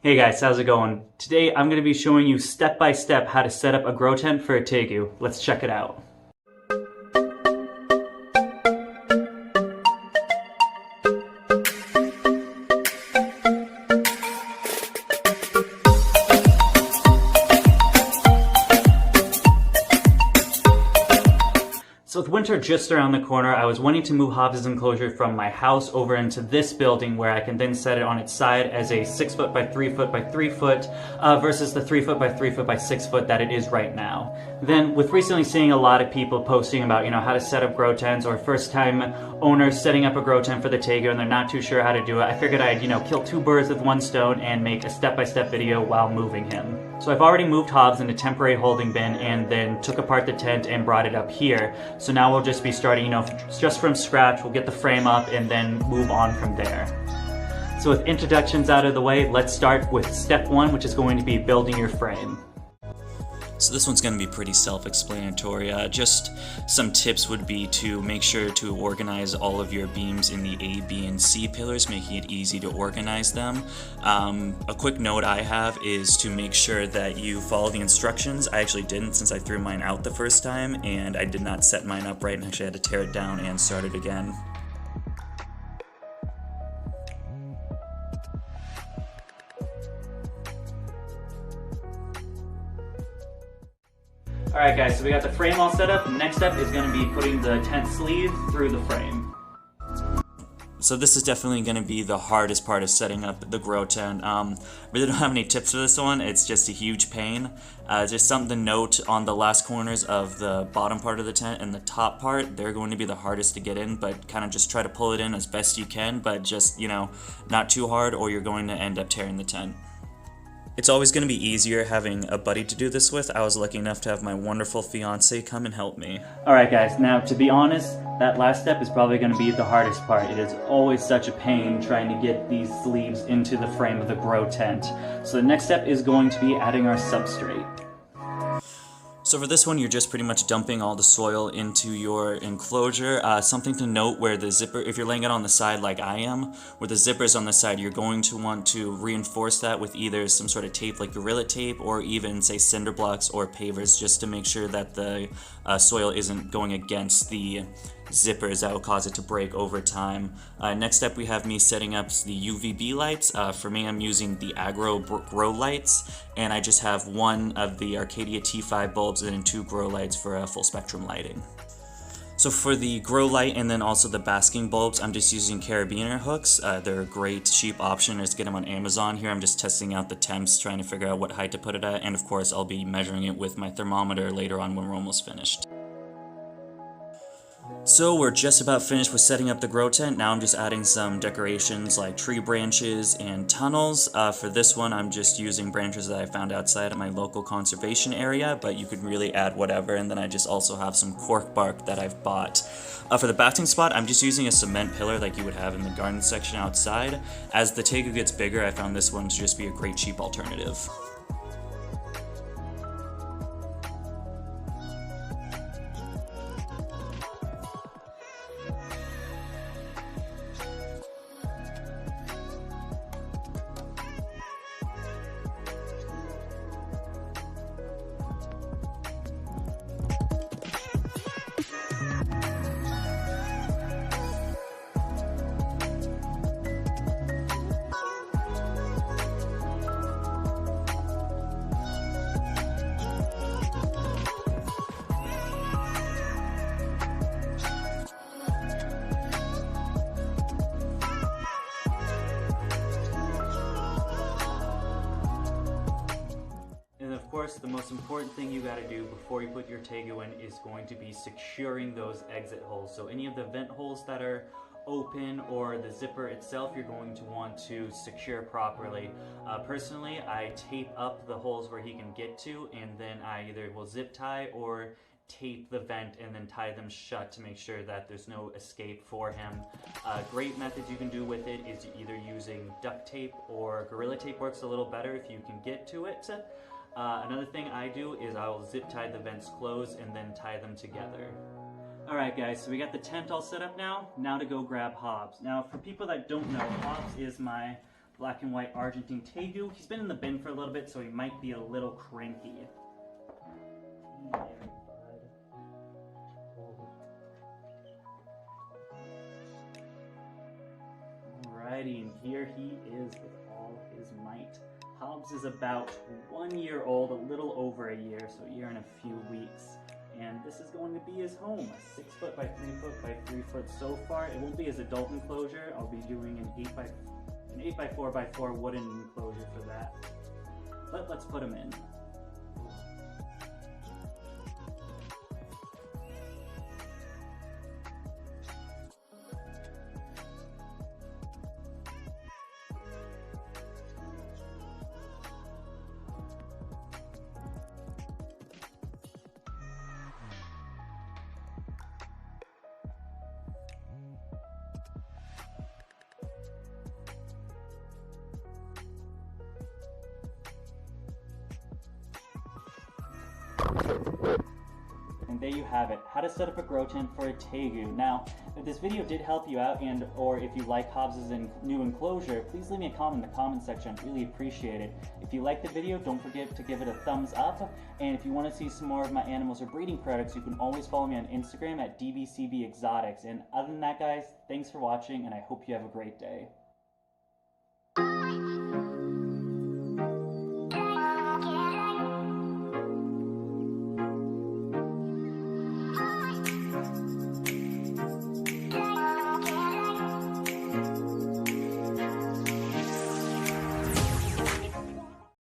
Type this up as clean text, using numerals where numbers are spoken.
Hey guys, how's it going? Today I'm going to be showing you step by step how to set up a grow tent for a tegu. Let's check it out. So with winter just around the corner, I was wanting to move Hobbs' enclosure from my house over into this building where I can then set it on its side as a 6 foot by 3 foot by 3 foot versus the 3 foot by 3 foot by 6 foot that it is right now. Then with recently seeing a lot of people posting about, how to set up grow tents, or first time owners setting up a grow tent for the tegu and they're not too sure how to do it, I figured I'd, kill two birds with one stone and make a step-by-step video while moving him. So I've already moved Hobbs in a temporary holding bin and then took apart the tent and brought it up here. So now we'll just be starting, just from scratch. We'll get the frame up and then move on from there. So with introductions out of the way, let's start with step one, which is going to be building your frame. So this one's going to be pretty self-explanatory. Just some tips would be to make sure to organize all of your beams in the A, B, and C pillars, making it easy to organize them. A quick note I have is to make sure that you follow the instructions. I actually didn't, since I threw mine out the first time, and I did not set mine up right and actually had to tear it down and start it again. Alright guys, so we got the frame all set up. The next step is going to be putting the tent sleeve through the frame. So this is definitely going to be the hardest part of setting up the grow tent. Really don't have any tips for this one. It's just a huge pain. Just something to note on the last corners of the bottom part of the tent and the top part. They're going to be the hardest to get in, but kind of just try to pull it in as best you can, but just, not too hard or you're going to end up tearing the tent. It's always going to be easier having a buddy to do this with. I was lucky enough to have my wonderful fiance come and help me. Alright guys, now to be honest, that last step is probably going to be the hardest part. It is always such a pain trying to get these sleeves into the frame of the grow tent. So the next step is going to be adding our substrate. So for this one, you're just pretty much dumping all the soil into your enclosure. Something to note where the zipper, if you're laying it on the side like I am, where the zipper is on the side, you're going to want to reinforce that with either some sort of tape like Gorilla Tape or even say cinder blocks or pavers, just to make sure that the soil isn't going against the zippers that will cause it to break over time. Next up, we have me setting up the UVB lights. For me, I'm using the Agro grow lights, and I just have one of the Arcadia T5 bulbs and then two grow lights for full spectrum lighting. So for the grow light and then also the basking bulbs, I'm just using carabiner hooks. They're a great cheap option. Just get them on Amazon. Here I'm just testing out the temps, trying to figure out what height to put it at, and of course I'll be measuring it with my thermometer later on when we're almost finished. So we're just about finished with setting up the grow tent. Now I'm just adding some decorations like tree branches and tunnels. For this one, I'm just using branches that I found outside of my local conservation area, but you could really add whatever. And then I just also have some cork bark that I've bought. For the basking spot, I'm just using a cement pillar like you would have in the garden section outside. As the tegu gets bigger, I found this one to just be a great cheap alternative. Of course, the most important thing you gotta do before you put your tegu in is going to be securing those exit holes. So any of the vent holes that are open or the zipper itself, you're going to want to secure properly. Personally, I tape up the holes where he can get to, and then I either will zip tie or tape the vent and then tie them shut to make sure that there's no escape for him. Great methods you can do with it is either using duct tape or Gorilla Tape works a little better if you can get to it. Another thing I do is I will zip tie the vents closed and then tie them together. Alright guys, so we got the tent all set up now. Now to go grab Hobbs. Now for people that don't know, Hobbs is my black and white Argentine Tegu. He's been in the bin for a little bit, so he might be a little cranky. Alrighty, and here he is with all his might. Hobbs is about 1 year old, a little over a year, so a year and a few weeks. And this is going to be his home, a 6 foot by 3 foot by 3 foot so far. It won't be his adult enclosure. I'll be doing an 8 by 4 by 4 wooden enclosure for that. But let's put him in. And there you have it, how to set up a grow tent for a Tegu. Now, if this video did help you out or if you like Hobbs' new enclosure, please leave me a comment in the comment section. I'd really appreciate it. If you liked the video, don't forget to give it a thumbs up. And if you want to see some more of my animals or breeding products, you can always follow me on Instagram at dbcbexotics. And other than that, guys, thanks for watching, and I hope you have a great day.